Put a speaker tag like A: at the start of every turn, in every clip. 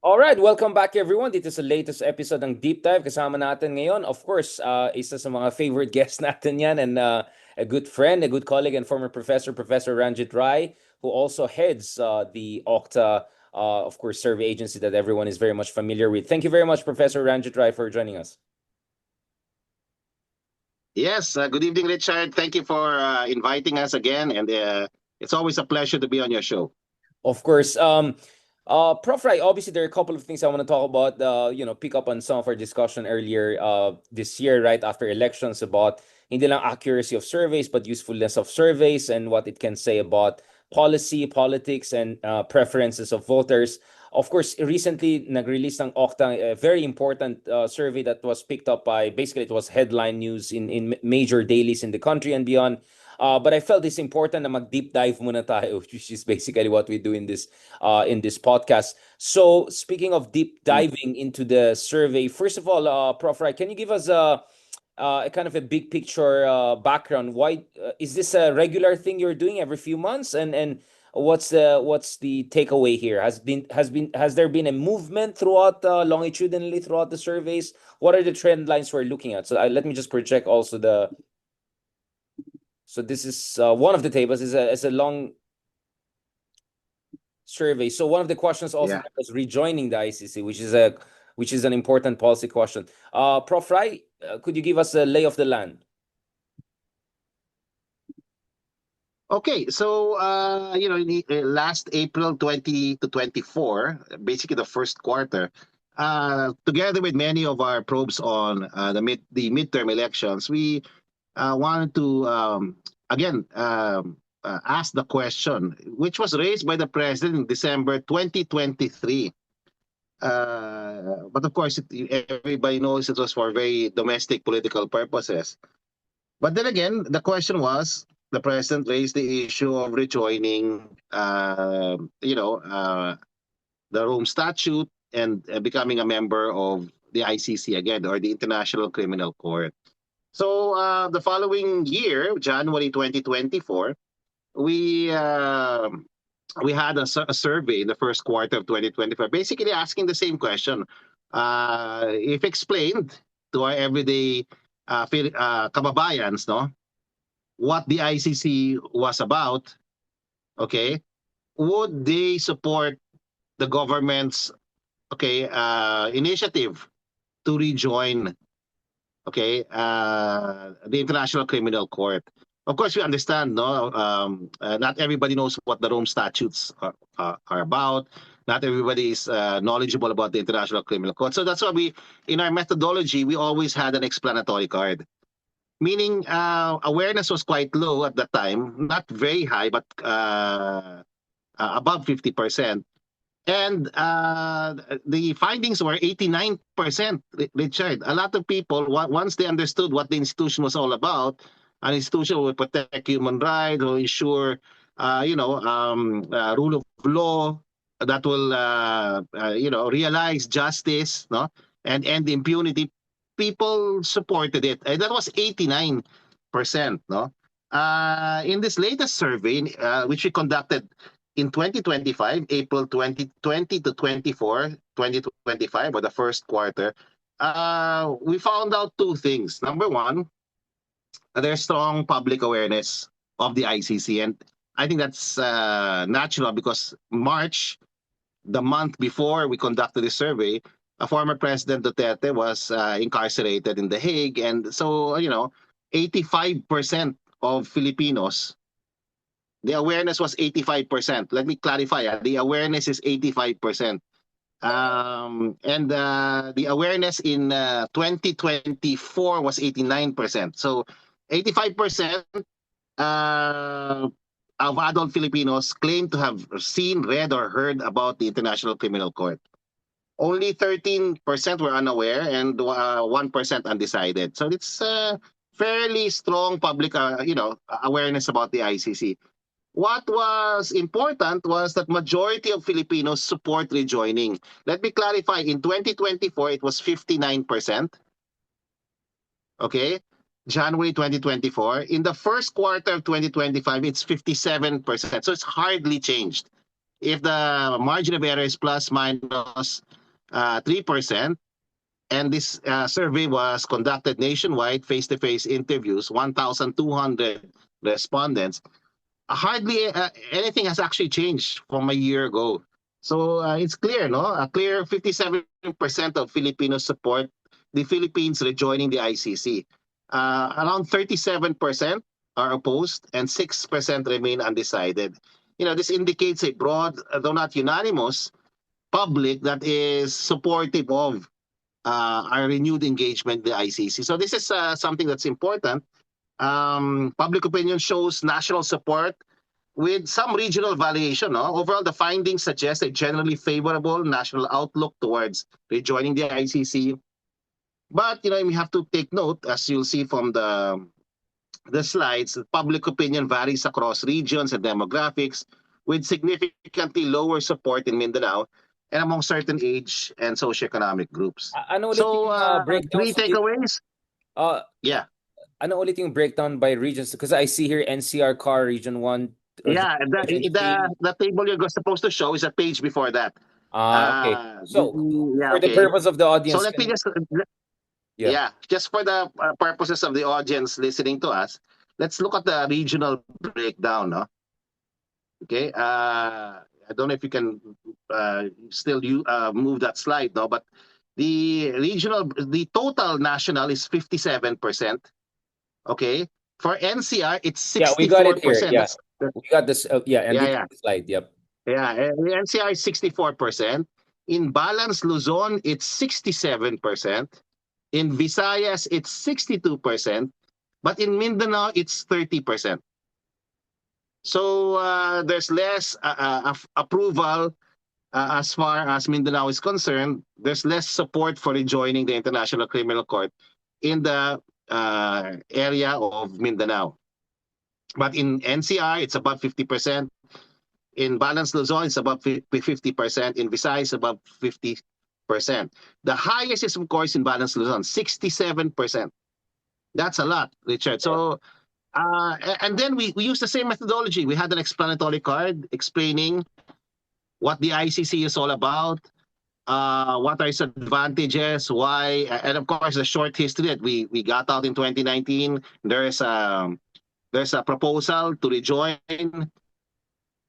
A: Alright, welcome back everyone. Dito sa latest episode ng Deep Dive. Kasama natin ngayon, of course, isa sa mga favorite guests natin yan and a good friend, a good colleague and former professor, Professor Ranjit Rai, who also heads the Okta, of course, survey agency that everyone is very much familiar with. Thank you very much, Professor Ranjit Rai, for joining us.
B: Yes, good evening, Richard. Thank you for inviting us again, and it's always a pleasure to be on your show.
A: Of course. Prof. Rai, obviously there are a couple of things I want to talk about. Pick up on some of our discussion earlier this year, right after elections, about hindi lang accuracy of surveys, but usefulness of surveys and what it can say about policy, politics, and preferences of voters. Of course, recently nag-release ng Okta a very important survey that was picked up by, basically it was headline news in major dailies in the country and beyond. But I felt it's important na mag-deep dive muna tayo, which is basically what we do in this podcast. So speaking of deep diving into the survey, first of all, Prof. Rai, can you give us a kind of a big picture background? Why is this a regular thing you're doing every few months? And what's the takeaway here? Has there been a movement throughout longitudinally throughout the surveys? What are the trend lines we're looking at? So let me just project also the. So this is one of the tables is a long survey. So one of the questions also was rejoining the ICC, which is an important policy question. Prof. Rai, could you give us a lay of the land?
B: Okay, so last April 20 to 24, basically the first quarter, together with many of our probes on the midterm elections, we wanted to again ask the question, which was raised by the president in December 2023. But of course, everybody knows it was for very domestic political purposes. But then again, the question was, the president raised the issue of rejoining, the Rome Statute and becoming a member of the ICC again, or the International Criminal Court. So the following year, January 2024, we had a survey in the first quarter of 2024, basically asking the same question. If explained to our everyday kababayans, no, what the ICC was about, okay, would they support the government's initiative to rejoin the International Criminal Court? Of course, we understand, no, not everybody knows what the Rome Statutes are about. Not everybody is knowledgeable about the International Criminal Court. So that's why in our methodology, we always had an explanatory card. Meaning, awareness was quite low at that time, not very high, but above 50%. And the findings were 89%, Richard. A lot of people, once they understood what the institution was all about, an institution will protect human rights, will ensure, rule of law that will, realize justice, no, and end impunity. People supported it. And that was 89%, no. In this latest survey, which we conducted in 2025, April 2020 to 2025, or the first quarter, we found out two things. Number one, there's strong public awareness of the ICC. And I think that's natural because March, the month before we conducted the survey, a former President Duterte was incarcerated in The Hague. And so, 85% of Filipinos, the awareness was 85%. Let me clarify. The awareness is 85%. And the awareness in 2024 was 89%. So 85% of adult Filipinos claim to have seen, read, or heard about the International Criminal Court. Only 13% were unaware and 1% undecided. So it's fairly strong public awareness about the ICC. What was important was that majority of Filipinos support rejoining. Let me clarify, in 2024, it was 59%. Okay? January 2024. In the first quarter of 2025, it's 57%. So it's hardly changed. if the margin of error is plus minus 3%, and this survey was conducted nationwide, face-to-face interviews, 1,200 respondents, hardly anything has actually changed from a year ago. So it's clear, no? A clear 57% of Filipinos support the Philippines rejoining the ICC. Around 37% are opposed and 6% remain undecided. This indicates a broad, though not unanimous, public that is supportive of our renewed engagement with the ICC. So this is something that's important. Public opinion shows national support with some regional variation. No? Overall, the findings suggest a generally favorable national outlook towards rejoining the ICC. But we have to take note, as you'll see from the slides, that public opinion varies across regions and demographics, with significantly lower support in Mindanao and among certain age and socioeconomic groups.
A: Ano ulit
B: So,
A: yung breakdown
B: three takeaways. Yeah.
A: Ano ulit yung breakdown by regions? Because I see here NCR CAR Region 1.
B: Yeah,
A: Region 3.
B: the table you're supposed to show is a page before that.
A: Okay. So,
B: yeah,
A: for the
B: okay.
A: purpose of the
B: So
A: audience,
B: let me just,
A: Yeah.
B: just for the purposes of the audience listening to us, let's look at the regional breakdown. No? Okay. I don't know if you can still move that slide, no, but the total national is 57%. Okay. For NCR, it's 64%.
A: Yeah, we got it here. Yeah.
B: That's,
A: We got this. Yeah, and
B: Yeah,
A: the slide. Yep.
B: yeah, and the NCR is 64%. In Balance Luzon, it's 67%. In Visayas, it's 62%. But in Mindanao, it's 30%. So there's less approval as far as Mindanao is concerned. There's less support for rejoining the International Criminal Court in the area of Mindanao. But in NCR, it's about 50%. In Balance Luzon, it's about 50%. In Visayas, about 50%. The highest is, of course, in Balance Luzon, 67%. That's a lot, Richard. So, and then we use the same methodology. We had an explanatory card explaining what the ICC is all about, what are its advantages, why, and of course the short history that we got out in 2019. There's a proposal to rejoin.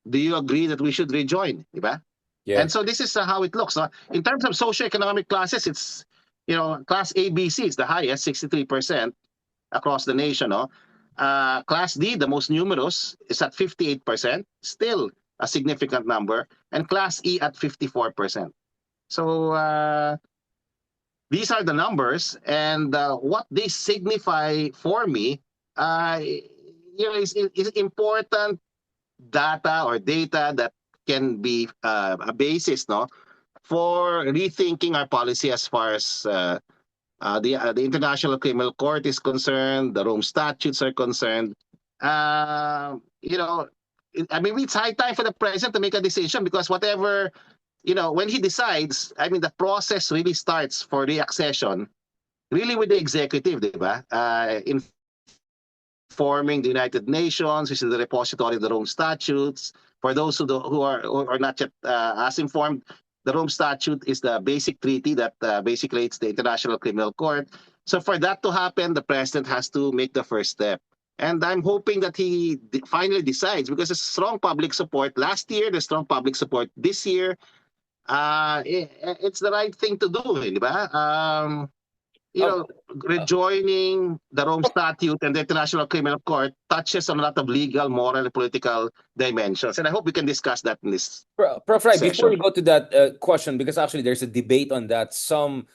B: Do you agree that we should rejoin? Diba?
A: Yeah.
B: And so this is how it looks. In terms of socioeconomic classes, it's class ABC is the highest, 63% across the nation. Class D, the most numerous, is at 58%, still a significant number, and Class E at 54%. So these are the numbers, and what they signify for me, is important data or data that can be a basis, for rethinking our policy as far as the International Criminal Court is concerned, the Rome Statutes are concerned. It's high time for the president to make a decision, because whatever, when he decides, the process really starts for reaccession, really with the executive, diba? Informing the United Nations, which is the repository of the Rome Statutes. For those who are not yet as informed, the Rome Statute is the basic treaty that basically it's the International Criminal Court. So for that to happen, the president has to make the first step. And I'm hoping that he finally decides, because there's strong public support. Last year, there's strong public support. This year, it's the right thing to do, diba? Rejoining the Rome Statute and the International Criminal Court touches on a lot of legal, moral, and political dimensions. And I hope we can discuss that in this
A: Prof. Rai,
B: session.
A: before we go to that question, because actually there's a debate on that. Some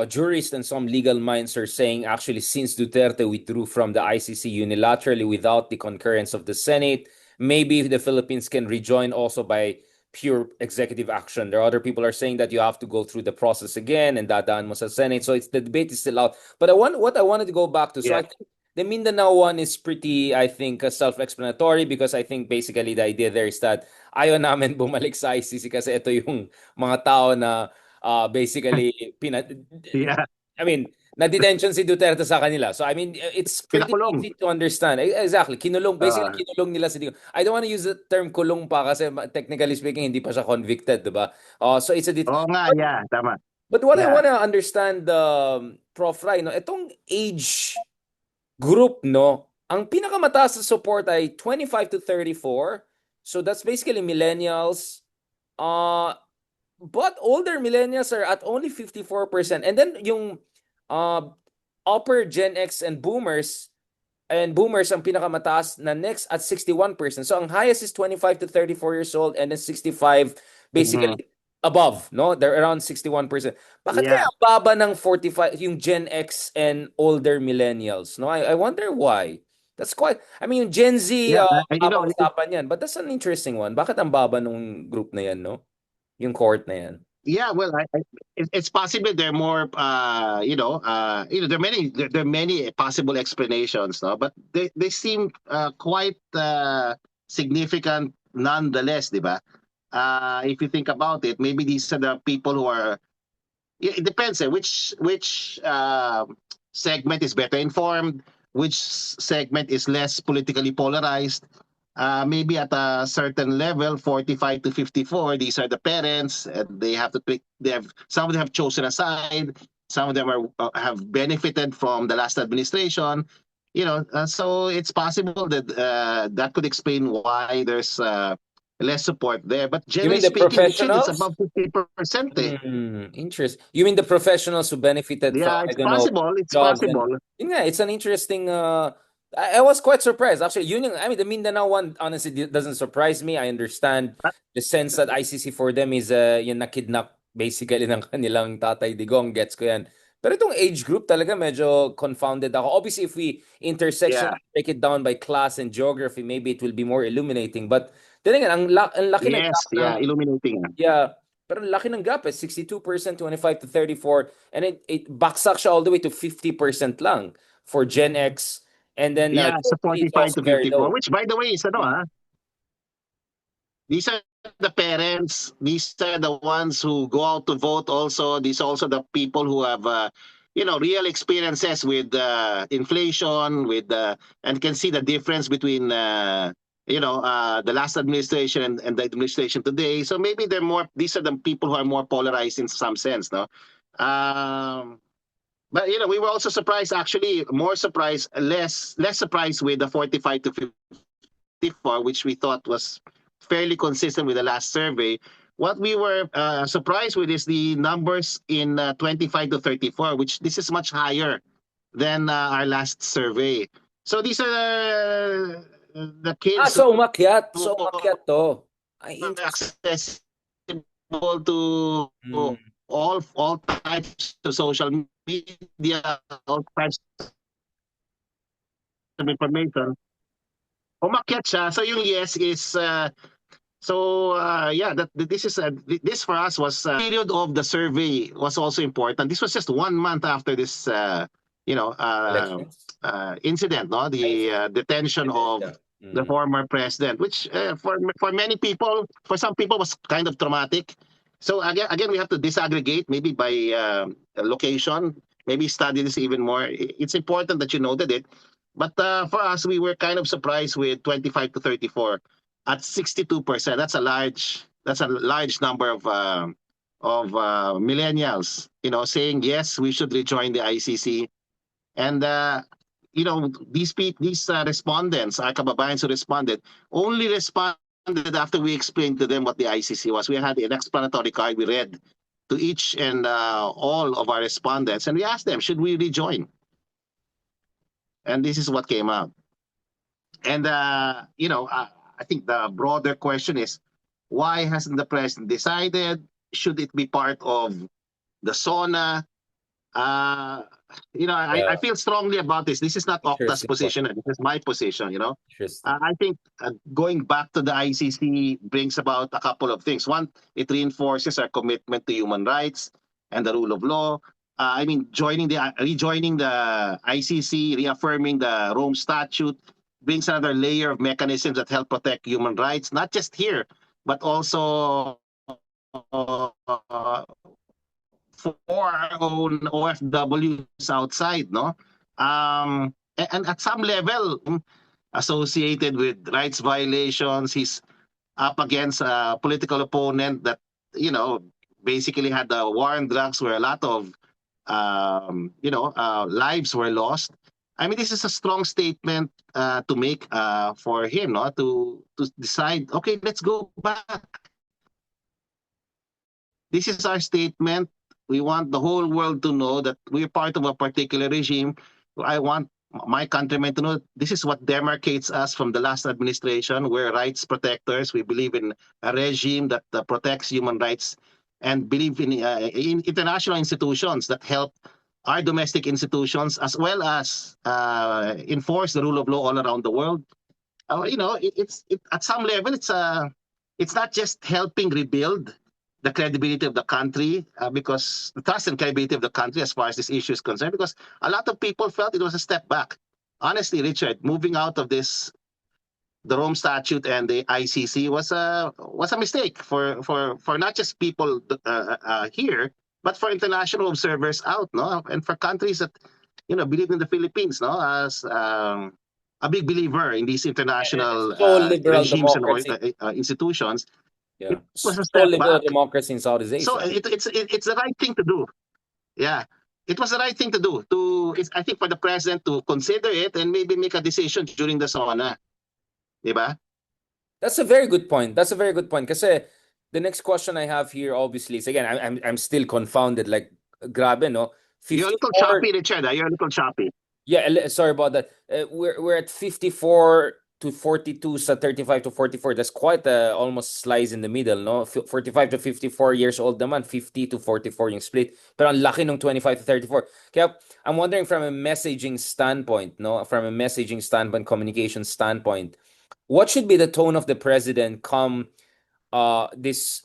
A: jurists and some legal minds are saying actually since Duterte withdrew from the ICC unilaterally without the concurrence of the Senate, maybe the Philippines can rejoin also by pure executive action. There are other people are saying that you have to go through the process again and dadaan mo sa Senate. So the debate is still out. But what I wanted to go back to, so I think the Mindanao one is pretty, I think, self-explanatory, because I think basically the idea there is that ayaw namin bumalik sa ICC kasi ito yung mga tao na basically na-detention si Duterte sa kanila. So, I mean, it's pretty
B: Pinakulong.
A: easy to understand. Exactly. Kinulong. Basically,
B: Uh,
A: kinulong nila si Digong. I don't want to use the term kulong pa kasi technically speaking, hindi pa siya convicted, di ba? So, it's a...
B: Oo nga, yeah, tama.
A: But what I
B: Yeah.
A: want to understand, Prof. Rai, no, itong age group, no, ang pinakamataas na support ay 25 to 34. So that's basically millennials. Uh, but older millennials are at only 54%. And then yung uh, upper Gen X and boomers ang pinakamataas na next at 61%. So ang highest is 25 to 34 years old and then 65
B: Mhm.
A: basically above, no? They're around 61%. Bakit kaya
B: Yeah.
A: ang baba ng 45 yung Gen X and older millennials, no? I wonder why. That's quite, I mean, yung Gen Z,
B: Yeah, you know,
A: habang usapan yan. But that's an interesting one. Bakit ang baba nung group na yan, no? Yung cohort na yan.
B: yeah, well, it's possible there are more, there are many possible explanations, no? But they seem quite significant nonetheless, di ba? If you think about it, maybe these are the people who are. It depends, which segment is better informed, which segment is less politically polarized. Maybe at a certain level, 45 to 54, these are the parents, and they have to pick. Some of them have chosen a side. Some of them have benefited from the last administration. So it's possible that that could explain why there's less support there. But
A: You
B: generally
A: mean the
B: speaking, it should. It's
A: professionals?
B: above 50%.
A: Interest. You mean the professionals who benefited from,
B: Yeah,
A: I
B: it's
A: don't know,
B: possible. It's
A: jobs and
B: possible.
A: yeah, it's an interesting I was quite surprised actually. I mean the Mindanao one honestly doesn't surprise me. I understand the sense that ICC for them is yung nakidnap basically ng kanilang Tatay Digong, gets ko yan. Pero itong age group talaga medyo confounded ako. Obviously if we intersection
B: Yeah.
A: break it down by class and geography, maybe it will be more illuminating. But then again, ang laki ng
B: Yes.
A: gap
B: Yeah.
A: ng
B: Illuminating.
A: yeah. Pero ang laki ng gap 62%, 25 to 34, and it baksak siya all the way to 50% lang for Gen X. And then
B: Yeah.
A: Gen
B: So
A: Z is
B: 45
A: also
B: to
A: very
B: 54,
A: low.
B: which by the way is these are the parents. These are the ones who go out to vote. Also, these are also the people who have real experiences with inflation, with and can see the difference between the last administration and the administration today. So maybe they're more. These are the people who are more polarized in some sense, no. But we were also surprised. Actually, more surprised, less surprised with the 45 to 54, which we thought was fairly consistent with the last survey. What we were surprised with is the numbers in 25 to 34, which this is much higher than our last survey. So these are the kids
A: So
B: who
A: umakyat. So umakyat to. Ay,
B: are
A: interesting.
B: accessible to
A: Mm.
B: all types of social media, all types of information. Umakyat siya. So yung yes is this for us was period of the survey was also important. This was just 1 month after this
A: Elections.
B: incident, no, the detention of
A: Yeah.
B: the former president, which for many people, for some people was kind of traumatic. So again we have to disaggregate maybe by location, maybe study this even more. It's important that you noted it, but for us we were kind of surprised with 25 to 34 at 62%. That's a large number of millennials, saying yes, we should rejoin the ICC. And these respondents, our kababayans who responded, only responded after we explained to them what the ICC was. We had an explanatory card we read to each and all of our respondents, and we asked them, should we rejoin? And this is what came out. And I think the broader question is, why hasn't the president decided? Should it be part of the SONA? I feel strongly about this. This is not Octa's
A: Interesting
B: position.
A: question.
B: This is my position.
A: Interesting.
B: I think going back to the ICC brings about a couple of things. One, it reinforces our commitment to human rights and the rule of law. Rejoining the ICC, reaffirming the Rome Statute, brings another layer of mechanisms that help protect human rights, not just here, but also for our own OFWs outside, no? And at some level, associated with rights violations, he's up against a political opponent that, basically had the war on drugs where a lot of, lives were lost. I mean, this is a strong statement to make for him, no? To decide, okay, let's go back. This is our statement. We want the whole world to know that we're part of a particular regime. I want my countrymen to know this is what demarcates us from the last administration. We're rights protectors. We believe in a regime that protects human rights and believe in international institutions that help our domestic institutions as well as enforce the rule of law all around the world. At some level, it's not just helping rebuild the credibility of the country, because the trust and credibility of the country as far as this issue is concerned, because a lot of people felt it was a step back. Honestly, Richard, moving out of the Rome Statute and the ICC was a mistake for not just people here, but for international observers out, no, and for countries that believe in the Philippines, no, as a big believer in these international
A: So liberal
B: regimes and
A: democracy.
B: institutions.
A: Yeah.
B: It was a
A: So
B: step
A: liberal
B: back.
A: democracy in Southeast Asia.
B: So it's the right thing to do. Yeah, it was the right thing to do. I think for the president to consider it and maybe make a decision during the SONA, diba?
A: That's a very good point. That's a very good point. Kasi the next question I have here, obviously, is again, I'm still confounded. Like, grabe, no?
B: You're a little
A: 54.
B: choppy, Richard. You're a little choppy.
A: Yeah, sorry about that. We're at 54 to 42 sa 35 to 44. That's quite almost slice in the middle, no? 45 to 54 years old naman, 50 to 44 yung split. Pero ang laki ng 25 to 34. Kaya I'm wondering from a messaging standpoint, no? From a messaging standpoint, communication standpoint, what should be the tone of the president come this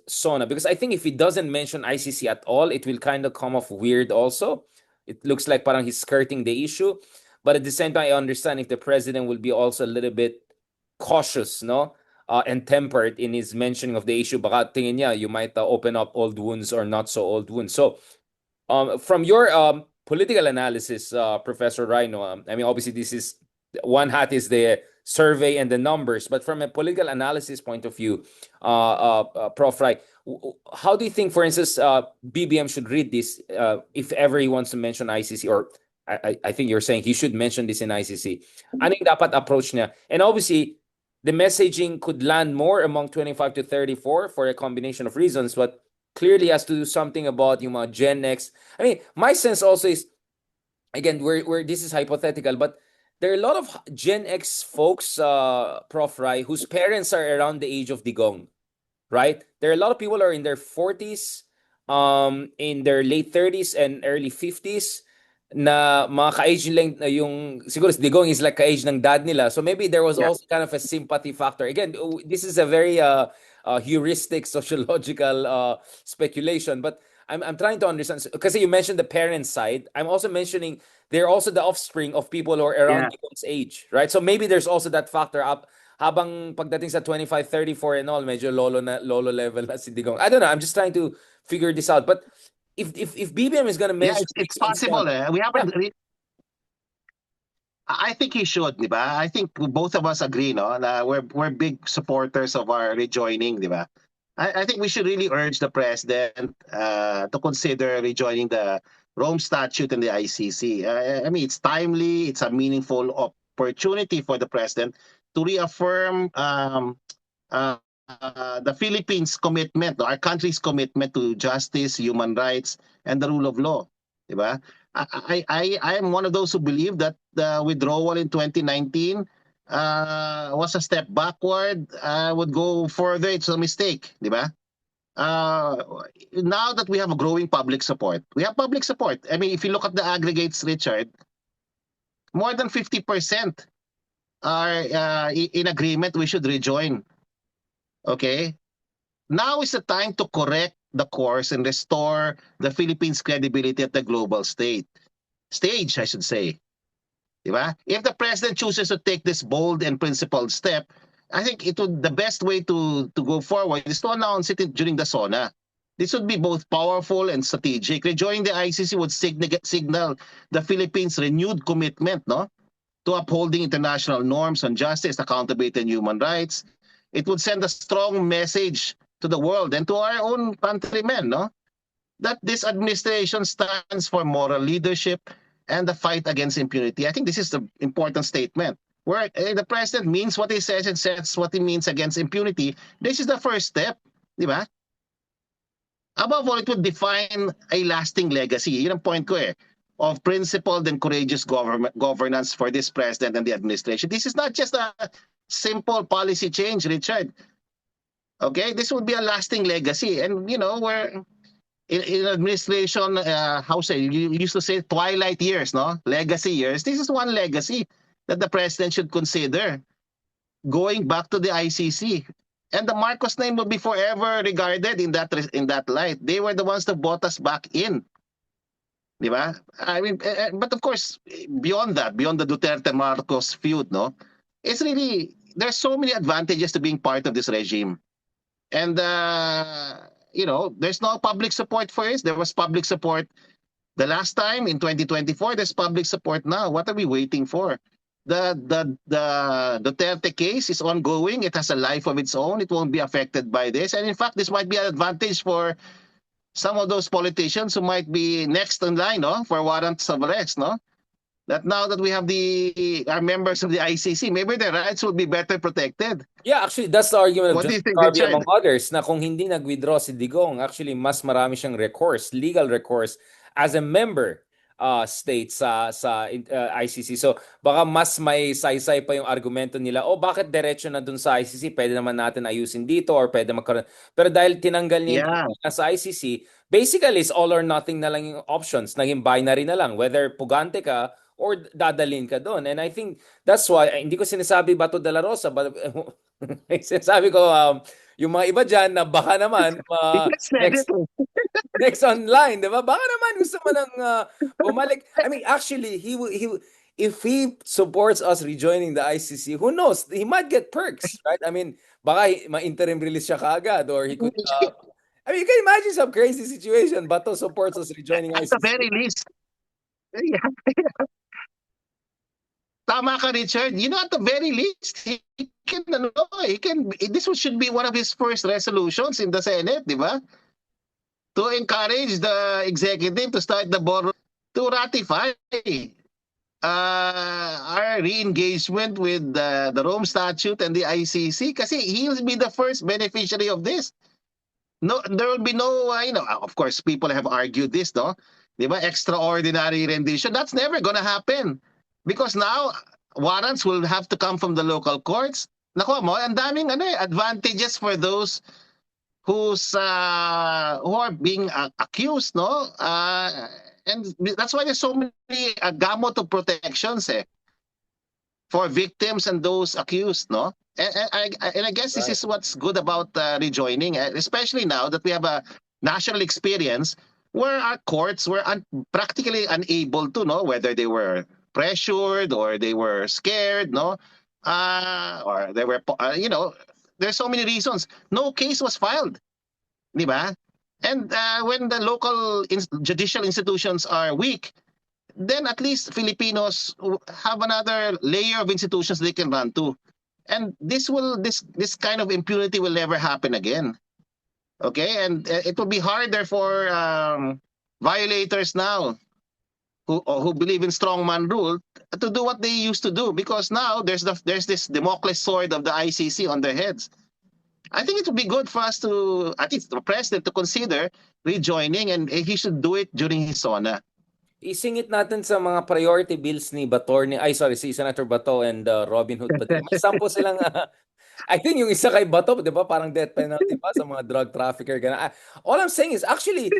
A: SONA? Because I think if he doesn't mention ICC at all, it will kind of come off weird also. It looks like parang he's skirting the issue. But at the same time, I understand if the president will be also a little bit cautious, no? And tempered in his mentioning of the issue. Baka tingin niya, you might open up old wounds or not so old wounds. So, from your political analysis, Professor Rhino, I mean, obviously this is, one hat is the survey and the numbers, but from a political analysis point of view, Prof. Rai, how do you think, for instance, BBM should read this if ever he wants to mention ICC, or I think you're saying he should mention this in ICC? Ano yung dapat approach niya? And obviously, the messaging could land more among 25 to 34 for a combination of reasons, but clearly has to do something about yung mga Gen X. I mean, my sense also is, again, where this is hypothetical, but there are a lot of Gen X folks, Prof. Rai, whose parents are around the age of Digong, right? There are a lot of people who are in their 40s, in their late 30s and early 50s, na mga ka-age lang yung, siguro si Digong is like ka-age ng dad nila. So maybe there was also kind of a sympathy factor. Again, this is a very heuristic sociological speculation, but I'm trying to understand, kasi you mentioned the parent side. I'm also mentioning they're also the offspring of people who are around Digong's age, right? So maybe there's also that factor up. Habang pagdating sa 25, 34 and all, medyo lolo level na si Digong. I don't know. I'm just trying to figure this out. But if BBM is gonna mention,
B: it's possible. We haven't. I think he should, di ba? I think both of us agree, no, na we're big supporters of our rejoining, di ba? I think we should really urge the president to consider rejoining the Rome Statute and the ICC. I mean, it's timely. It's a meaningful opportunity for the president to reaffirm the Philippines' commitment, our country's commitment to justice, human rights, and the rule of law. Diba? I am one of those who believe that the withdrawal in 2019 was a step backward. Would go further, it's a mistake. Diba? Now that we have a growing public support, we have public support. I mean, if you look at the aggregates, Richard, more than 50% are in agreement we should rejoin. Okay? Now is the time to correct the course and restore the Philippines' credibility at the global stage, I should say. Diba? If the president chooses to take this bold and principled step, I think the best way to go forward is to announce it during the SONA. This would be both powerful and strategic. Rejoining the ICC would signal the Philippines' renewed commitment, no, to upholding international norms on justice, accountability, and human rights. It would send a strong message to the world and to our own countrymen, no, that this administration stands for moral leadership and the fight against impunity. I think this is the important statement. Where the president means what he says and says what he means against impunity. This is the first step, di ba? Above all, it would define a lasting legacy. Yun ang point ko of principled and courageous governance for this president and the administration. This is not just a simple policy change, Richard. Okay, this would be a lasting legacy. And, you know, where in administration, you used to say twilight years, no? Legacy years. This is one legacy that the president should consider, going back to the ICC. And the Marcos name will be forever regarded in that light. They were the ones that brought us back in. Di ba? I mean, but of course, beyond that, beyond the Duterte-Marcos feud, no? It's really, there's so many advantages to being part of this regime. And, you know, there's no public support for this. There was public support the last time in 2024. There's public support now. What are we waiting for? The Duterte case is ongoing. It has a life of its own. It won't be affected by this. And in fact, this might be an advantage for some of those politicians who might be next in line, no, for warrants of arrest, no? That now that we have our members of the ICC, maybe their rights will be better protected.
A: Yeah, actually, that's the argument of
B: What do you
A: Justice
B: think,
A: Carby
B: Richard?
A: among others, na kung hindi nag-withdraw si Digong, actually, mas marami siyang recourse, legal recourse, as a member state sa ICC. So, baka mas may saysay pa yung argumento nila, bakit diretso na dun sa ICC? Pwede naman natin ayusin dito or pwede magkaroon. Pero dahil tinanggal niya sa ICC, basically, it's all or nothing na lang yung options. Naging binary na lang. Whether pugante ka or dadalhin ka doon. And I think that's why, hindi ko sinasabi Bato de la Rosa, but sinasabi ko yung mga iba dyan na baka naman next online, di ba? Baka naman gusto mo nang bumalik. I mean, actually, if he supports us rejoining the ICC, who knows? He might get perks, right? I mean, baka ma-interim release siya kaagad or he could... I mean, you can imagine some crazy situation. Bato supports us rejoining ICC.
B: At the very least. Tama ka, Richard. You know, at the very least, this should be one of his first resolutions in the Senate, di ba? To encourage the executive to start the ball to ratify our re-engagement with the Rome Statute and the ICC, kasi he will be the first beneficiary of this. No, there will be no, of course, people have argued this, no? Di ba? Extraordinary rendition. That's never gonna happen. Because now, warrants will have to come from the local courts. Nakuha mo, ang daming advantages for those who are being accused, no? And that's why there's so many gamut of protections for victims and those accused, no? And I guess this is what's good about rejoining, especially now that we have a national experience where our courts were practically unable to, no, whether they were pressured or they were scared, no, or they were, there's so many reasons. No case was filed, di ba? And when the local judicial institutions are weak, then at least Filipinos have another layer of institutions they can run to. And this kind of impunity will never happen again. Okay, and it will be harder for violators now who believe in strongman rule to do what they used to do, because now there's this Damocles sword of the ICC on their heads. I think it would be good for us to, at least the president, to consider rejoining, and he should do it during his SONA.
A: Isingit natin sa mga priority bills ni si Senator Bato and Robin Hood. But may sampo silang, I think yung isa kay Bato, di ba, parang death penalty pa sa mga drug trafficker. All I'm saying is, actually,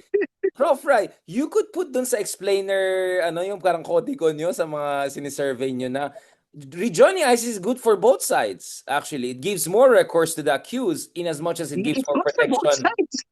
A: Prof. Rai, you could put dun sa explainer, yung parang kotiko nyo sa mga sinisurvey nyo na rejoining ICC is good for both sides. Actually, it gives more recourse to the accused in as much as it gives more protection.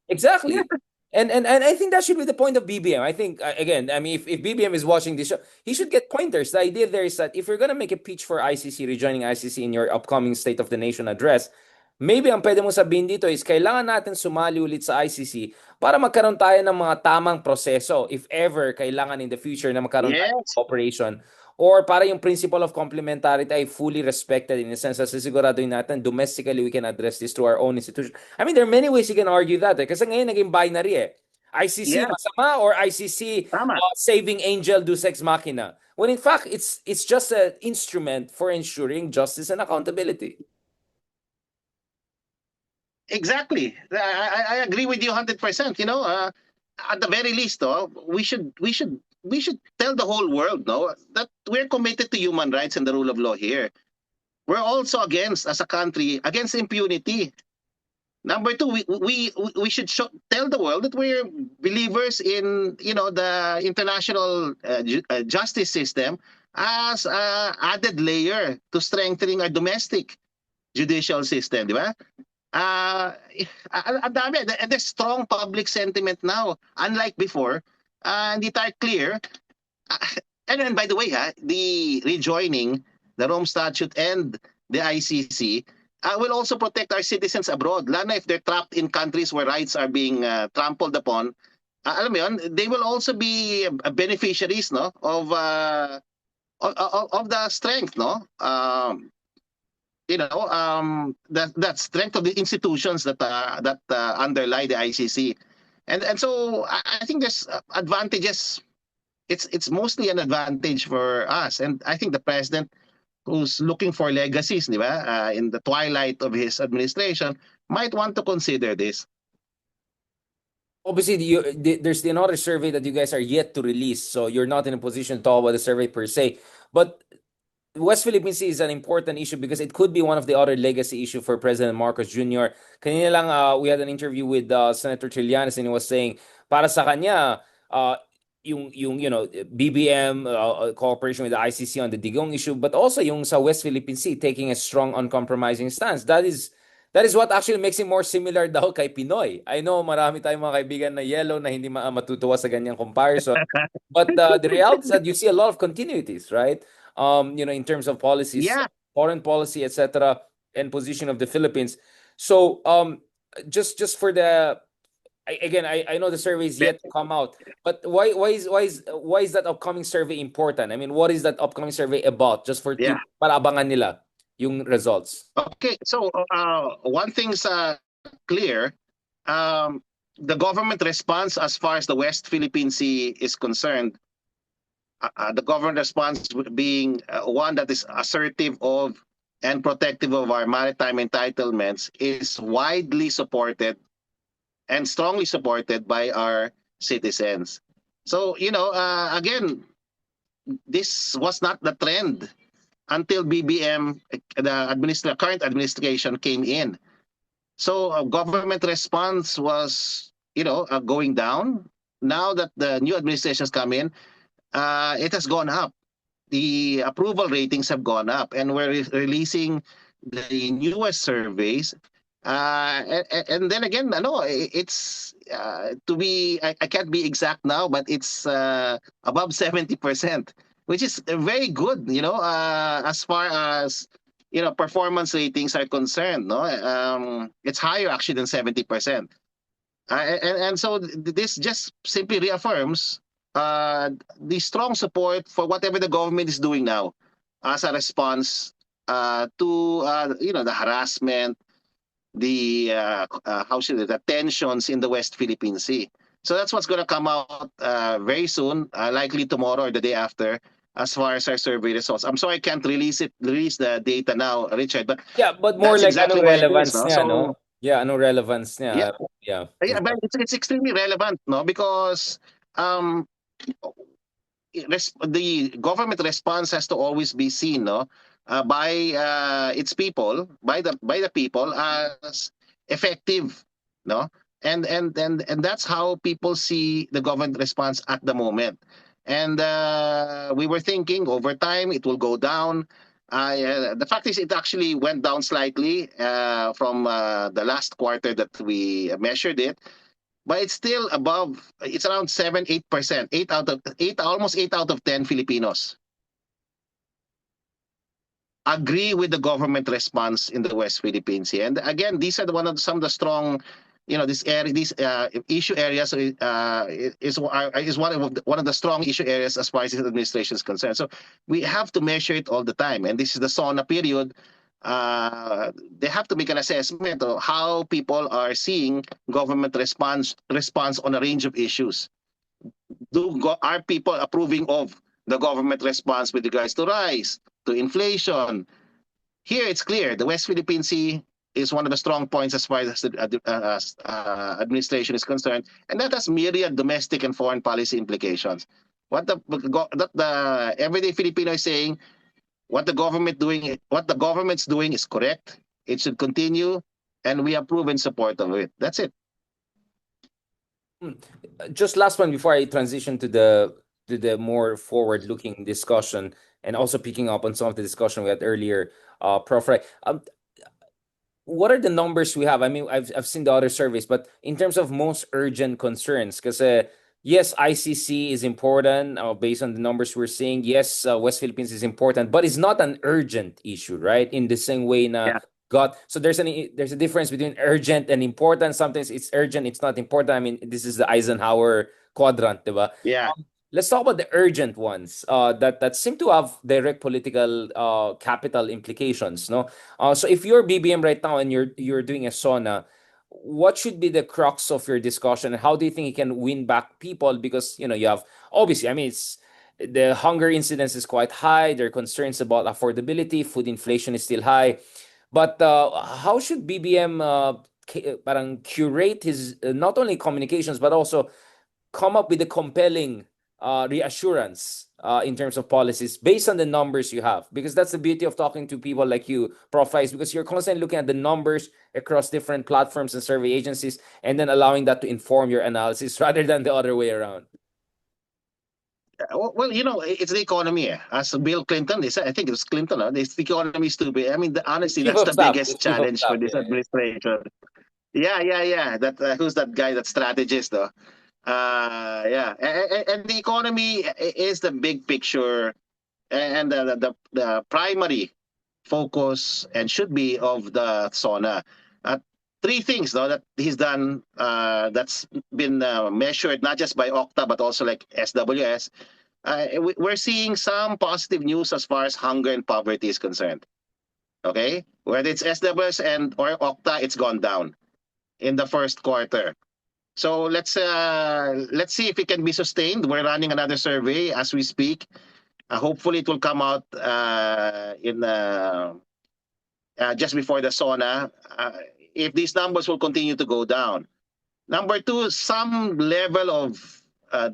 A: Exactly. And I think that should be the point of BBM. I think, again, I mean, if BBM is watching this show, he should get pointers. The idea there is that if you're going to make a pitch for ICC, rejoining ICC in your upcoming State of the Nation address, Maybe ang pwede mong sabihin dito is kailangan natin sumali ulit sa ICC para magkaroon tayo ng mga tamang proseso if ever kailangan in the future na magkaroon tayo ng
B: Yes.
A: cooperation, or para yung principle of complementarity ay fully respected in the sense na sisiguraduhin natin domestically we can address this through our own institution. I mean, there are many ways you can argue that kasi ngayon naging binary eh. ICC
B: Yeah,
A: masama or ICC
B: tama.
A: saving angel deus ex machina. When in fact it's just an instrument for ensuring justice and accountability.
B: Exactly. I agree with you 100%. You know, at the very least, though, we should tell the whole world, no, that we're committed to human rights and the rule of law here. We're also against, as a country, against impunity. Number two, we should tell the world that we're believers in, you know, the international justice system as a added layer to strengthening our domestic judicial system, di ba? Ang dami. And there's strong public sentiment now. Unlike before, hindi tayo clear. And by the way, the rejoining the Rome Statute and the ICC will also protect our citizens abroad. Lalo na if they're trapped in countries where rights are being trampled upon. Alam mo yun, they will also be beneficiaries, no, of the strength, no. You know, that strength of the institutions that underlie the ICC, and so I think there's advantages. It's mostly an advantage for us, and I think the president, who's looking for legacies, di ba, in the twilight of his administration, might want to consider this.
A: Obviously, there's another survey that you guys are yet to release, so you're not in a position to talk about the survey per se. But West Philippine Sea is an important issue because it could be one of the other legacy issue for President Marcos Jr. Kanina lang, we had an interview with Senator Trillanes, and he was saying, para sa kanya, yung you know, BBM cooperation with the ICC on the Digong issue, but also yung sa West Philippine Sea taking a strong, uncompromising stance. That is what actually makes him more similar daw kay Pinoy. I know marami tayong mga kaibigan na yellow na hindi matutuwa sa ganyang comparison. But the reality is that you see a lot of continuities, right? You know, in terms of policies,
B: Yeah,
A: foreign policy, etc., and position of the Philippines. So, just for the again, I know the survey is yet to come out, but why is that upcoming survey important? I mean, what is that upcoming survey about? Just for
B: yeah.
A: para abangan nila yung results.
B: Okay, so one thing's clear. The government response as far as the West Philippine Sea is concerned, the government response being one that is assertive of and protective of our maritime entitlements, is widely supported and strongly supported by our citizens. So, you know, again, this was not the trend until BBM, the current administration, came in. So government response was, you know, going down. Now that the new administrations come in, it has gone up. The approval ratings have gone up, and we're releasing the newest surveys. And then again, no, it's to be, I can't be exact now, but it's above 70%, which is very good, you know, as far as, you know, performance ratings are concerned. No, it's higher actually than 70%. And so this just simply reaffirms the strong support for whatever the government is doing now as a response to you know, the harassment, the the tensions in the West Philippine Sea. So that's what's going to come out very soon, likely tomorrow or the day after, as far as our survey results. I'm sorry I can't release the data now, Richard, but
A: Yeah, but more
B: that's
A: like
B: exactly
A: anong
B: what it is,
A: relevance
B: no?
A: niya,
B: So
A: no? Yeah, anong relevance
B: yeah,
A: niya? Yeah.
B: yeah, but it's extremely relevant, no? Because um, the government response has to always be seen, no, by its people, by the people, as effective, no, and that's how people see the government response at the moment. And we were thinking over time it will go down. The fact is, it actually went down slightly from the last quarter that we measured it, but it's still above. It's around 7-8%. 8 out of 8, almost 8 out of 10 Filipinos agree with the government response in the West Philippine Sea. And again, these are some of the strong, these issue areas is one of the strong issue areas as far as this administration is concerned. So we have to measure it all the time. And this is the SONA period. They have to make an assessment of how people are seeing government response on a range of issues. Are people approving of the government response with regards to rice, to inflation? Here it's clear the West Philippine Sea is one of the strong points as far as the administration is concerned, and that has myriad domestic and foreign policy implications. What the everyday Filipino is saying, what the government's doing is correct. It should continue, and we approve and support of it. That's it.
A: Just last one before I transition to the more forward-looking discussion, and also picking up on some of the discussion we had earlier, Prof. Rai. What are the numbers we have? I mean, I've seen the other surveys, but in terms of most urgent concerns, because yes, ICC is important based on the numbers we're seeing. Yes, West Philippines is important, but it's not an urgent issue, right? In the same way na so there's a difference between urgent and important. Sometimes it's urgent, it's not important. I mean, this is the Eisenhower quadrant, diba?
B: Yeah.
A: Let's talk about the urgent ones that seem to have direct political capital implications. No, so if you're BBM right now and you're doing a SONA, what should be the crux of your discussion, and how do you think you can win back people? Because you have obviously, I mean, it's the hunger incidence is quite high. There are concerns about affordability, food inflation is still high, but how should BBM parang curate his not only communications but also come up with a compelling reassurance in terms of policies based on the numbers you have? Because that's the beauty of talking to people like you, Prof. Rais, because you're constantly looking at the numbers across different platforms and survey agencies and then allowing that to inform your analysis rather than the other way around.
B: Well, it's the economy. As Bill Clinton, I think it was Clinton. It's the economy is too big. I mean, honestly, that's the biggest challenge for this administration. Yeah. That who's that guy? That strategist, though. Yeah, and the economy is the big picture, and the primary focus and should be of the SONA. Three things though that he's done that's been measured not just by Okta but also like SWS. We're seeing some positive news as far as hunger and poverty is concerned. Okay, whether it's SWS or Okta, it's gone down in the first quarter. So let's see if it can be sustained. We're running another survey as we speak. Hopefully, it will come out in just before the SONA. If these numbers will continue to go down. Number two, some level of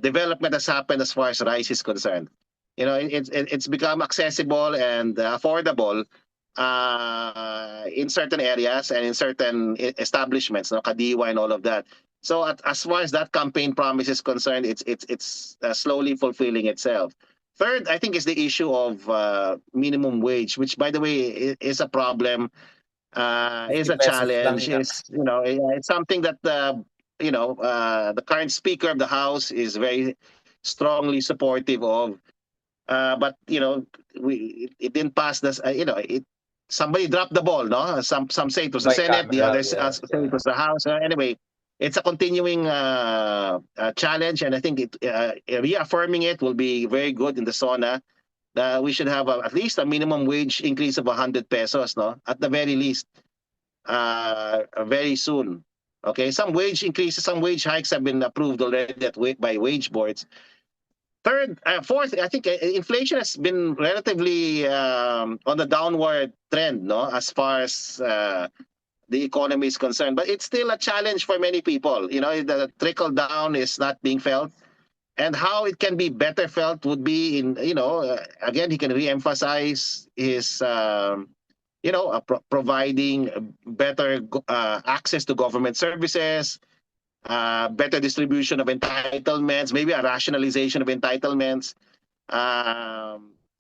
B: development has happened as far as rice is concerned. It's become accessible and affordable in certain areas and in certain establishments, Kadiwa and all of that. So as far as that campaign promise is concerned, it's slowly fulfilling itself. Third, I think is the issue of minimum wage, which by the way is a problem, is a challenge. It's something that the current Speaker of the House is very strongly supportive of. But it didn't pass this. Somebody dropped the ball, no? Some say it was the Senate, the others say it was the House. Anyway, it's a continuing challenge, and I think reaffirming it will be very good in the SONA. We should have at least a minimum wage increase of 100 pesos, no? At the very least, very soon. Okay, some wage increases, some wage hikes have been approved already by wage boards. Fourth, I think inflation has been relatively on the downward trend, no, as far as the economy is concerned. But it's still a challenge for many people. The trickle down is not being felt, and how it can be better felt would be in again, he can re-emphasize his providing better access to government services. Better distribution of entitlements, maybe a rationalization of entitlements.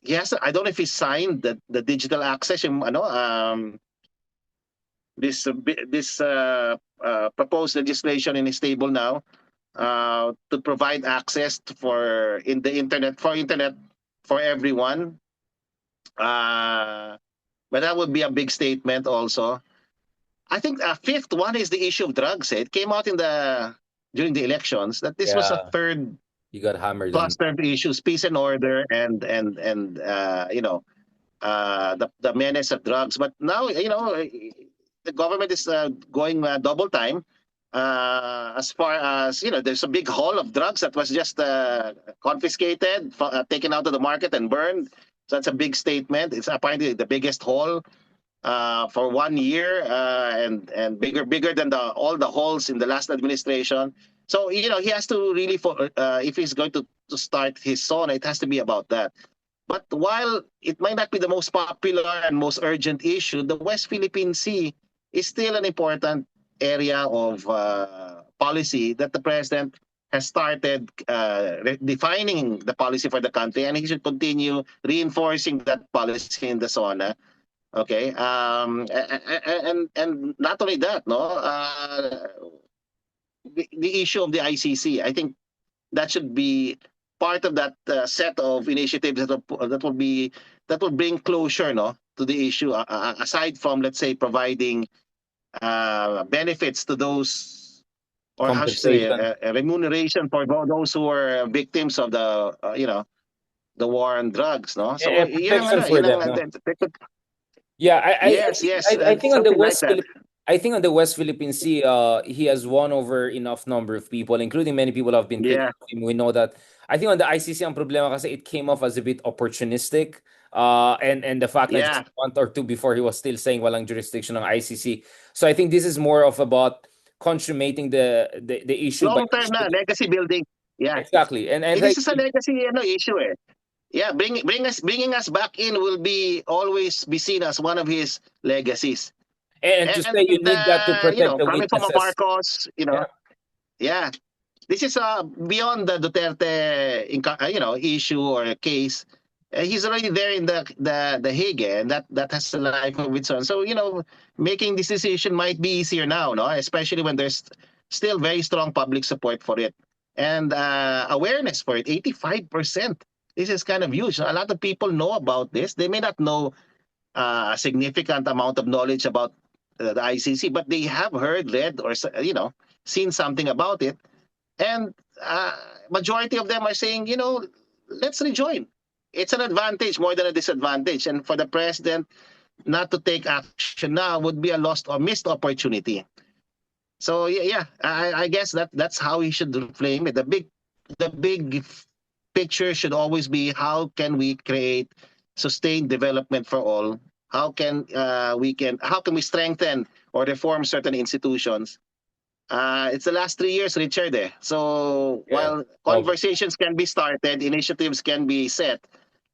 B: Yes, I don't know if he signed the digital access. This proposed legislation in his table now to provide access for internet for everyone. but that would be a big statement also. I think a fifth one is the issue of drugs. It came out in the during the elections that this was a
A: Yeah,
B: third
A: you got hammered on.
B: cluster of issues: peace and order, and the menace of drugs. But now, the government is going double time. As far as there's a big haul of drugs that was just confiscated, taken out of the market, and burned. So that's a big statement. It's apparently the biggest haul for 1 year, and bigger than all the hauls in the last administration. So he has to really, if he's going to start his SONA, it has to be about that. But while it might not be the most popular and most urgent issue, the West Philippine Sea is still an important area of policy that the president has started defining the policy for the country, and he should continue reinforcing that policy in the SONA. Okay, and not only that, no, the issue of the ICC, I think that should be part of that set of initiatives that will bring closure, no, to the issue. Aside from, let's say, providing benefits to those, or how should I say,
A: Compensation.
B: remuneration for those who were victims of the war on drugs, no. So
A: And protection for them, no? Yeah,
B: yes, yes,
A: I think on the
B: something like that.
A: I think on the West Philippine Sea, he has won over enough number of people, including many people who have been critical
B: Yeah,
A: of him. We know that. I think on the ICC, ang problema kasi it came off as a bit opportunistic. And the fact that just
B: yeah.
A: a month or two before he was still saying walang jurisdiction ng ICC. So I think this is more of about consummating the issue by
B: Long term na legacy building. Yeah.
A: exactly. And
B: This
A: like
B: is a legacy issue eh. Yeah, bringing us back in will be always be seen as one of his legacies.
A: and to say you need that to protect the
B: Coming from a
A: witnesses.
B: Marcos,
A: Yeah.
B: yeah. This is beyond the Duterte issue or case. He's already there in the Hague, and that has a life of its own. So making this decision might be easier now, no, especially when there's still very strong public support for it and awareness for it. 85%. This is kind of huge. A lot of people know about this. They may not know a significant amount of knowledge about the ICC, but they have heard, read, or seen something about it. And majority of them are saying, let's rejoin. It's an advantage more than a disadvantage. And for the president not to take action now would be a lost or missed opportunity. So yeah, I guess that's how he should frame it. The big picture should always be how can we create sustained development for all? How can we strengthen or reform certain institutions? It's the last 3 years, Richard. So
A: Yeah.
B: while conversations can be started, initiatives can be set,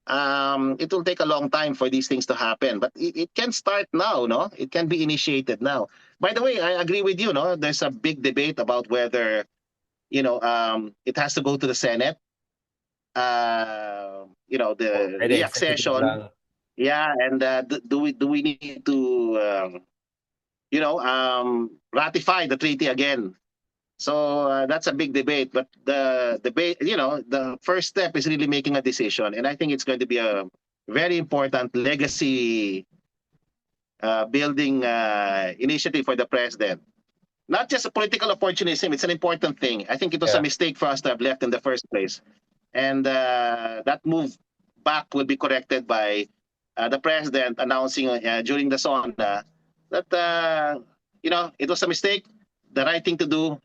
B: it will take a long time for these things to happen. But it can start now, no? It can be initiated now. By the way, I agree with you, no? There's a big debate about whether, it has to go to the Senate. The
A: Pwede executive
B: accession.
A: lang.
B: Yeah, and do we need to ratify the treaty again? So that's a big debate. But the debate, the first step is really making a decision, and I think it's going to be a very important legacy building initiative for the president. Not just a political opportunism; it's an important thing. I think it was a mistake for us to have left in the first place, and that move back will be corrected by the president announcing during the SONA that it was a mistake. The right thing to do,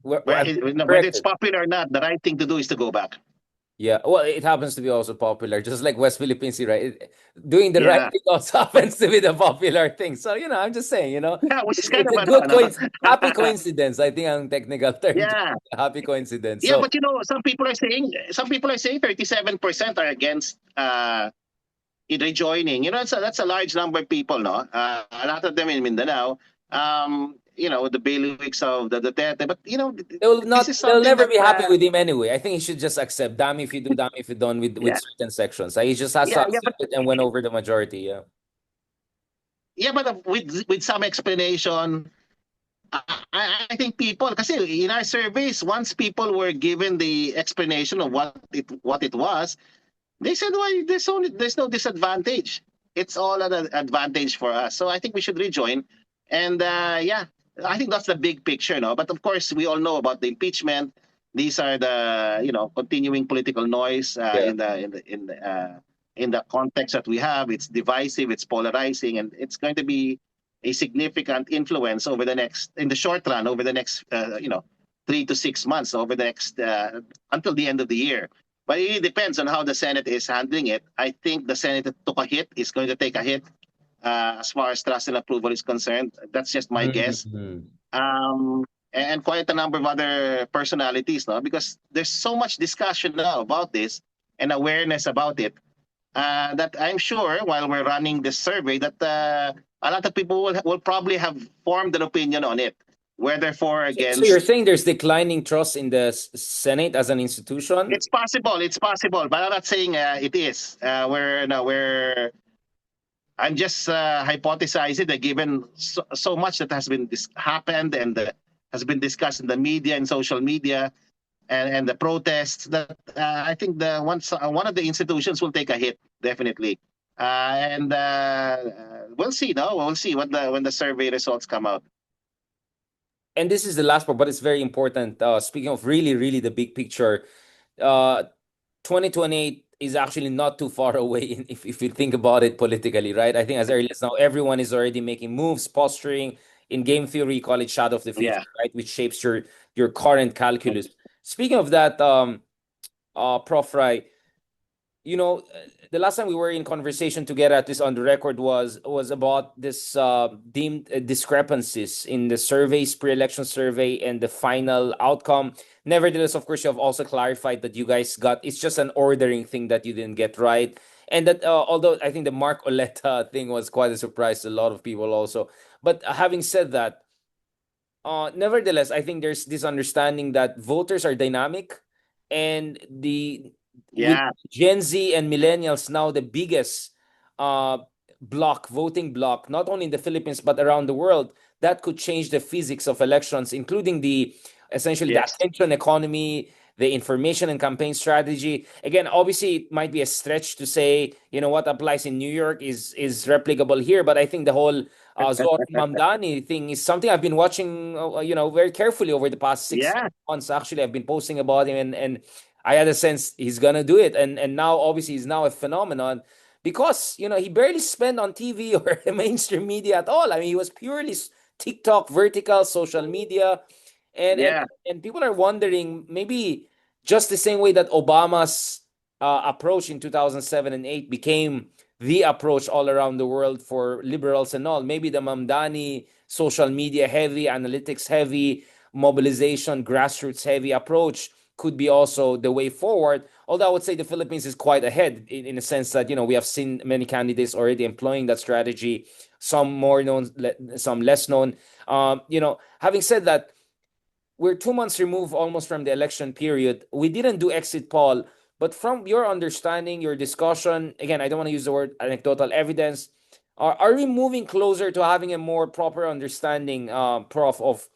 B: whether it's popular or not, the right thing to do is to go back.
A: Yeah, well, it happens to be also popular, just like West Philippine Sea, right? Doing the right thing also happens to be the popular thing. So, I'm just saying,
B: Yeah, which is
A: it's
B: kind of
A: a good happy coincidence, I think ang technical term.
B: Yeah.
A: Happy coincidence.
B: Yeah,
A: So,
B: but some people are saying 37% are against rejoining. That's a large number of people, no? A lot of them in Mindanao. The bailiwicks of the Duterte, but
A: they'll never be happy with him anyway. I think he should just accept, damn if you do, damn if you don't, with certain sections. He just has to accept it and win over the majority. Yeah.
B: Yeah, but with some explanation. I think people, kasi in our surveys, once people were given the explanation of what it was, they said, "Why there's no disadvantage. it's all an advantage for us. So I think we should rejoin. And yeah, I think that's the big picture, no. But of course, we all know about the impeachment. These are the continuing political noise
A: Yeah.
B: in the context that we have. It's divisive, it's polarizing, and it's going to be a significant influence over the next in the short run over the next 3 to 6 months over the next until the end of the year. But it depends on how the Senate is handling it. I think the Senate took a hit, is going to take a hit as far as trust and approval is concerned. That's just my guess.
A: Mhm.
B: And quite a number of other personalities, no? Because there's so much discussion now about this and awareness about it that I'm sure while we're running this survey that a lot of people will probably have formed an opinion on it, whether for or
A: So you're
B: against.
A: saying there's declining trust in the Senate as an institution?
B: It's possible, but I'm not saying it is. I'm just hypothesizing that given so much that has been happened and has been discussed in the media and social media and the protests, that I think one of the institutions will take a hit definitely, and we'll see. No, we'll see when the survey results come out.
A: And this is the last part, but it's very important. Speaking of really, really the big picture, uh, 2028 is actually not too far away if you think about it politically, right? I think as early as now, everyone is already making moves, posturing. In game theory, you call it shadow of the future,
B: Yeah.
A: right? Which shapes your current calculus. Speaking of that, Prof. Rai, the last time we were in conversation together, at least on the record, was about this deemed discrepancies in the surveys, pre-election survey, and the final outcome. Nevertheless, of course, you have also clarified that you guys got it's just an ordering thing that you didn't get right, and that although I think the Mark Oleta thing was quite a surprise to a lot of people also. But having said that, nevertheless, I think there's this understanding that voters are dynamic, and the with
B: Yeah.
A: Gen Z and millennials now the biggest uh voting block, not only in the Philippines but around the world, that could change the physics of elections, including the essentially the
B: Yes.
A: attention economy, the information and campaign strategy. Again, obviously, it might be a stretch to say, what applies in New York is replicable here, but I think the whole Zoran Mamdani thing is something I've been watching, very carefully over the past six
B: Yeah.
A: months. Actually, I've been posting about him, and I had a sense he's gonna do it, and now obviously he's now a phenomenon because he barely spent on TV or mainstream media at all. I mean, he was purely TikTok, vertical social media, and and
B: Yeah.
A: and people are wondering maybe just the same way that Obama's approach in 2007 and 8 became the approach all around the world for liberals and all. Maybe the Mamdani social media heavy, analytics heavy, mobilization, grassroots heavy approach could be also the way forward. Although I would say the Philippines is quite ahead in a sense that, we have seen many candidates already employing that strategy, some more known, some less known. Having said that, we're 2 months removed almost from the election period. We didn't do exit poll, but from your understanding, your discussion, again, I don't want to use the word anecdotal evidence. Are we moving closer to having a more proper understanding, Prof, of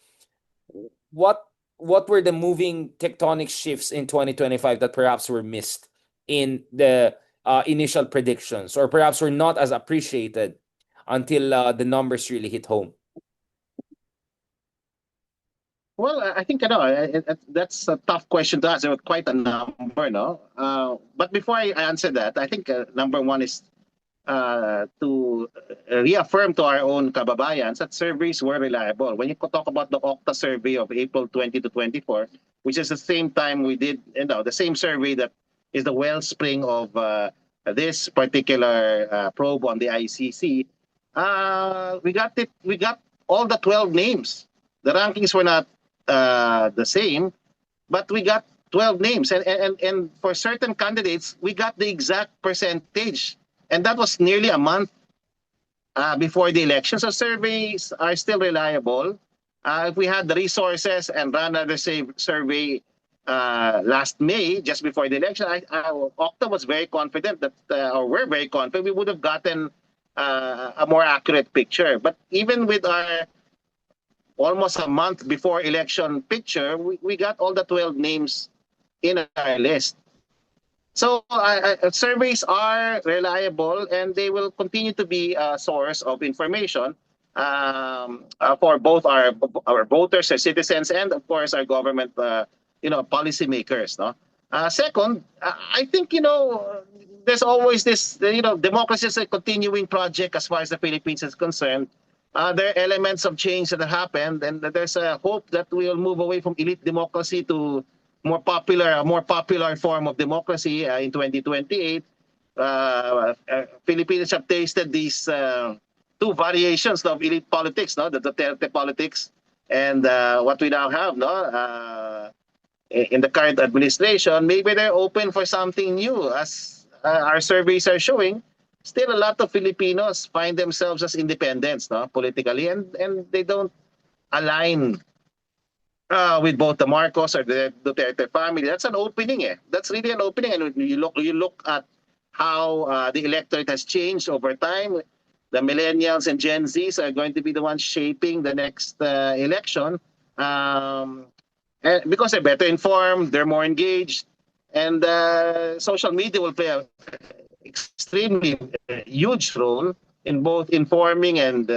A: what what were the moving tectonic shifts in 2025 that perhaps were missed in the initial predictions, or perhaps were not as appreciated until the numbers really hit home?
B: Well, I think that's a tough question to answer. Quite a number, no. But before I answer that, I think number one is to reaffirm to our own kababayans that surveys were reliable. When you talk about the Okta survey of April 20 to 24, which is the same time we did, the same survey that is the wellspring of this particular probe on the ICC, we got all the 12 names. The rankings were not the same, but we got 12 names. And for certain candidates, we got the exact percentage. And that was nearly a month before the election. So surveys are still reliable. If we had the resources and ran another survey last May, just before the election, Okta was very confident that, or we're very confident, we would have gotten a more accurate picture. But even with our almost a month before election picture, we got all the 12 names in our list. So surveys are reliable and they will continue to be a source of information for both our voters, our citizens, and of course our government, policymakers. No. Second, I think there's always this. Democracy is a continuing project as far as the Philippines is concerned. There are elements of change that have happened, and there's a hope that we'll move away from elite democracy to a more popular form of democracy in 2028. Filipinos have tasted these two variations of elite politics, no, the Duterte politics, and what we now have, no, in the current administration. Maybe they're open for something new, as our surveys are showing. Still, a lot of Filipinos find themselves as independents, no, politically, and they don't align with both the Marcos or the Duterte family. That's an opening, eh. That's really an opening. And you look at how the electorate has changed over time. The millennials and Gen Zs are going to be the ones shaping the next election, and because they're better informed, they're more engaged, and social media will play a extremely huge role in both informing and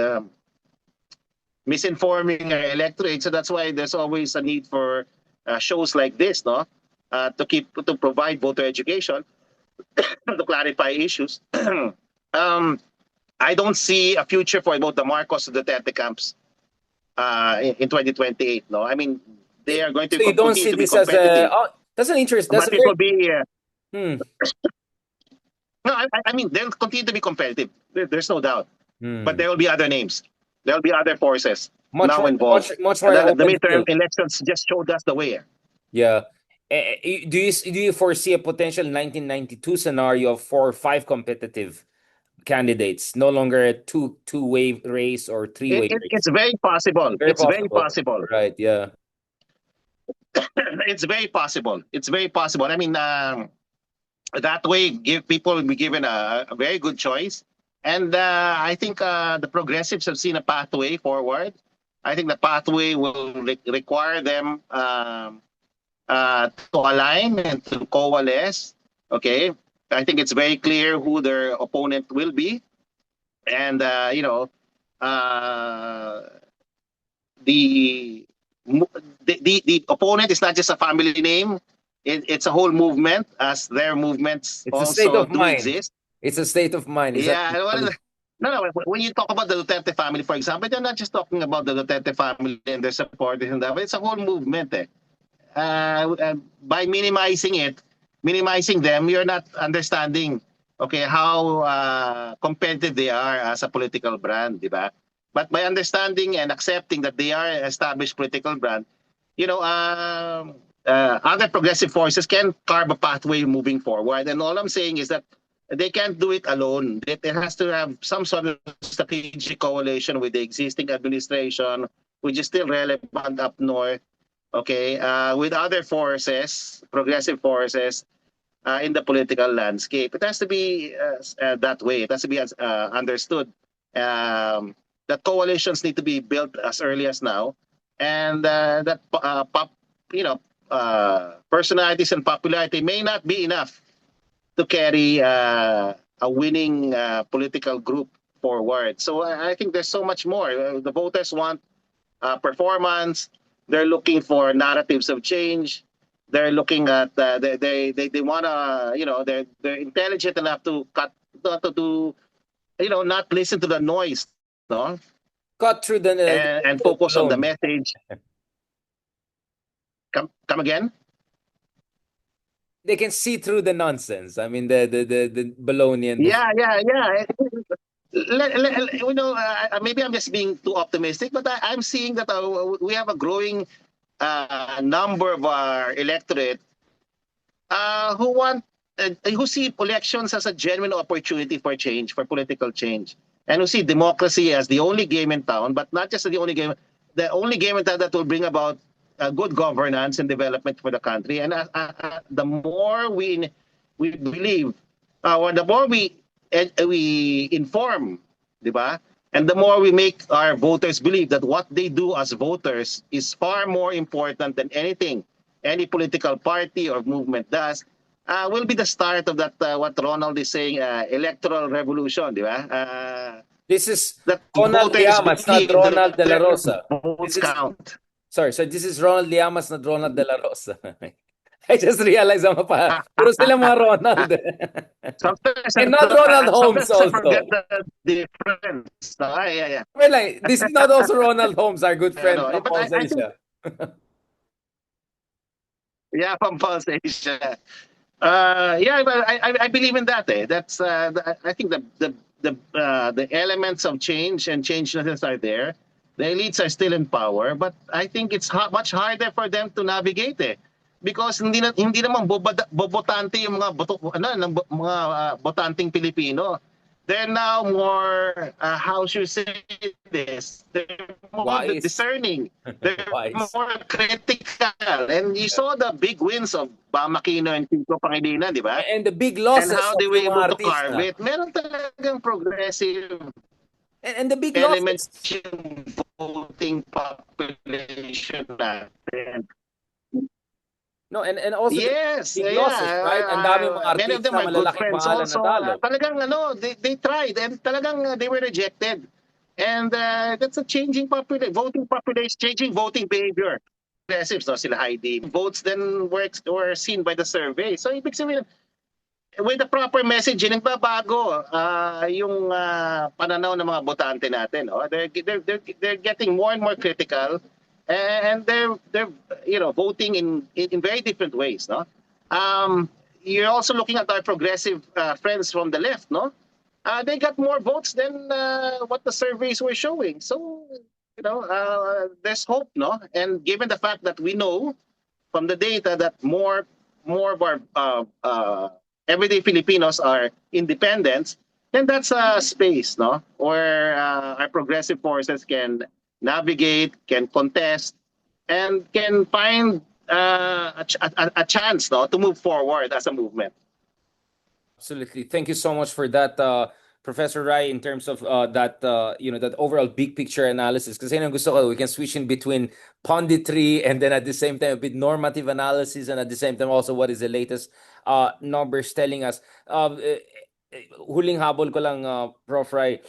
B: misinforming our electorate. So that's why there's always a need for shows like this, no, to provide voter education, to clarify issues. I don't see a future for both the Marcos and the Duterte camps in 2028. No, I mean they are going to
A: So you don't
B: continue
A: see
B: to be
A: this as a
B: competitive,
A: that's an interest. That's
B: but
A: a
B: it
A: very
B: will be.
A: hmm,
B: No, I mean they'll continue to be competitive. There's no doubt. But
A: hmm.
B: there will be other names. There will be other forces
A: Much
B: now
A: more,
B: involved.
A: much
B: And
A: more
B: the
A: open
B: midterm
A: field.
B: elections just showed us the way.
A: Yeah. Do you foresee a potential 1992 scenario of 4 or 5 competitive candidates, no longer a two-way race or three-way race?
B: It's very possible.
A: Very
B: It's very
A: possible.
B: possible.
A: Right, yeah.
B: It's very possible. It's very possible. I mean, that way, give people will be given a very good choice. And I think the progressives have seen a pathway forward. I think the pathway will require them to align and to coalesce. Okay, I think it's very clear who their opponent will be, and uh, the the opponent is not just a family name. It's a whole movement, as their movements
A: It's a state
B: also
A: of
B: do
A: mind.
B: exist.
A: It's a state of mind. Is that
B: Yeah, no. When you talk about the Duterte family, for example, they're not just talking about the Duterte family and their supporters and that, but it's a whole movement. By minimizing them, you're not understanding, okay, how competitive they are as a political brand, di ba? But by understanding and accepting that they are an established political brand, other progressive forces can carve a pathway moving forward. And all I'm saying is that they can't do it alone. It has to have some sort of strategic coalition with the existing administration, which is still relevant up north, okay, with other forces, progressive forces in the political landscape. It has to be that way. It has to be understood that coalitions need to be built as early as now, and that personalities and popularity may not be enough to carry a winning political group forward. So I think there's so much more. The voters want performance. They're looking for narratives of change. They're looking at they want to they're intelligent enough to cut to not listen to the noise, no,
A: cut through
B: and
A: the
B: focus on the
A: baloney?
B: message. Come again?
A: They can see through the nonsense. I mean, the baloney and the
B: Yeah, yeah, yeah. Maybe I'm just being too optimistic, but I'm seeing that we have a growing number of our electorate who want who see elections as a genuine opportunity for change, for political change, and who see democracy as the only game in town, but not just the only game in town that will bring about good governance and development for the country. And the more we believe, or the more we inform, di ba? And the more we make our voters believe that what they do as voters is far more important than anything any political party or movement does, will be the start of that what Ronald is saying, electoral revolution, di ba?
A: This is
B: That
A: Ronald
B: voters
A: Llamas, not
B: believe that
A: Ronald De La
B: their
A: Rosa.
B: votes
A: This is
B: count.
A: Sorry, so this is Ronald Llamas, not Ronald De La Rosa. I just realized puro sila mga Ronald. And not Ronald Holmes
B: Sometimes I forget
A: also.
B: the difference. No, yeah.
A: Well, like, this is not also Ronald Holmes, our good friend
B: No,
A: from
B: but
A: Pulse
B: I think,
A: Asia.
B: yeah, from Pulse Asia. Yeah, but I believe in that. That's I think the elements of change and changelessness are there. The elites are still in power, but I think it's much harder for them to navigate. Because hindi naman bobotante yung mga mga botanteng Pilipino. They're now more how should you say this? They're more
A: Wise.
B: discerning. They're
A: Wise.
B: more critical. And you saw the big wins of Bam Aquino and Kiko Pangilinan, di ba?
A: And the big
B: And
A: losses
B: how
A: of
B: they were
A: yung
B: able
A: mga
B: to carve
A: artista.
B: it. Meron talagang progressive
A: And the big
B: elements
A: losses.
B: yung voting population natin.
A: No, and also
B: Yes,
A: the big
B: yeah.
A: losses, right? Ang dami mga
B: Many of them
A: artista,
B: are good
A: malalaking
B: friends
A: pangalan
B: also.
A: natalo.
B: Talagang they tried and talagang they were rejected. And that's a changing voting population, changing voting behavior. Progressives, no, sila Heidi. Votes then were seen by the survey. So ibig sabihin, with the proper messaging, nagbabago yung pananaw ng mga botante natin. No? They're getting more and more critical, and they're voting in very different ways. No, you're also looking at our progressive friends from the left. No, they got more votes than what the surveys were showing. So there's hope. No, and given the fact that we know from the data that more of our everyday Filipinos are independents, then that's a space, no, where our progressive forces can navigate, can contest, and can find a chance, no, to move forward as a movement.
A: Absolutely. Thank you so much for that, Professor Rai, in terms of that that overall big picture analysis. Kasi yun ang gusto ko, we can switch in between punditry and then at the same time a bit normative analysis, and at the same time also what is the latest numbers telling us. Huling habol ko lang, Prof. Rai,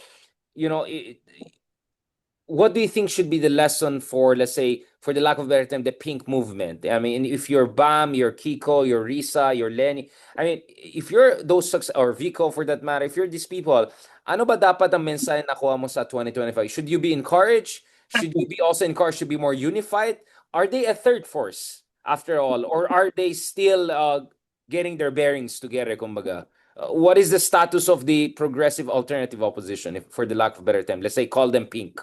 A: what do you think should be the lesson for, let's say, for the lack of a better term, the pink movement? I mean, if you're Bam, you're Kiko, you're Risa, you're Lenny, I mean, if you're those, or Vico for that matter, if you're these people, ano ba dapat ang mensahe na nakuha mo sa 2025? Should you be encouraged? Should you be also encouraged to be more unified? Are they a third force after all? Or are they still getting their bearings together, kumbaga? What is the status of the progressive alternative opposition, if, for the lack of a better term? Let's say call them pink.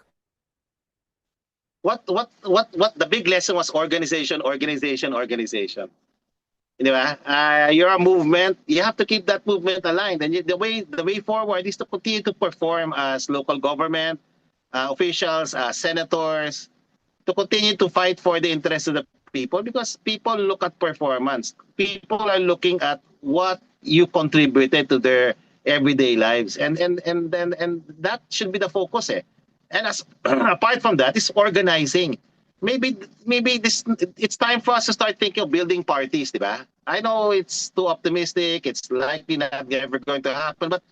B: What the big lesson was organization. Di ba? You're a movement. You have to keep that movement aligned. And the way forward is to continue to perform as local government officials, senators, to continue to fight for the interests of the people, because people look at performance. People are looking at what you contributed to their everyday lives, and that should be the focus. And as apart from that is organizing. Maybe it's time for us to start thinking of building parties, diba? I know it's too optimistic. It's likely not ever going to happen, but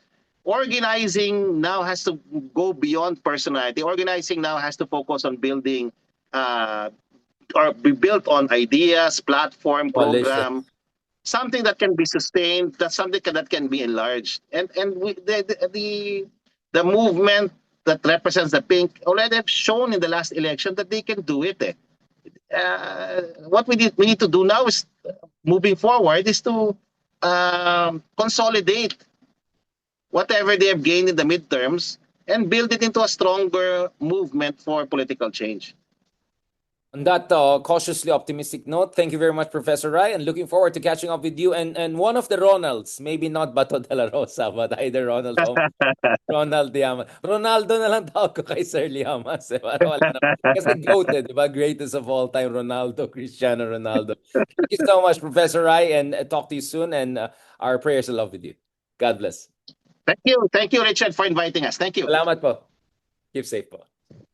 B: organizing now has to go beyond personality. Organizing now has to focus on building or be built on ideas, platform, program, something that can be sustained. That's something that can be enlarged. And the movement that represents the pink already have shown in the last election that they can do it. What we need to do now is moving forward is to consolidate whatever they have gained in the midterms and build it into a stronger movement for political change.
A: On that cautiously optimistic note, thank you very much, Professor Rai, and looking forward to catching up with you and one of the Ronalds, maybe not Bato de la Rosa, but either Ronald o Ronald Llamas. Ronaldo na lang tawag ko kay Sir Llamas. Wala na. Kasi goated, diba? Greatest of all time, Ronaldo, Cristiano Ronaldo. Thank you so much, Professor Rai, and talk to you soon, and our prayers of love with you. God bless.
B: Thank you, Richard, for inviting us. Thank you.
A: Salamat po. Keep safe po.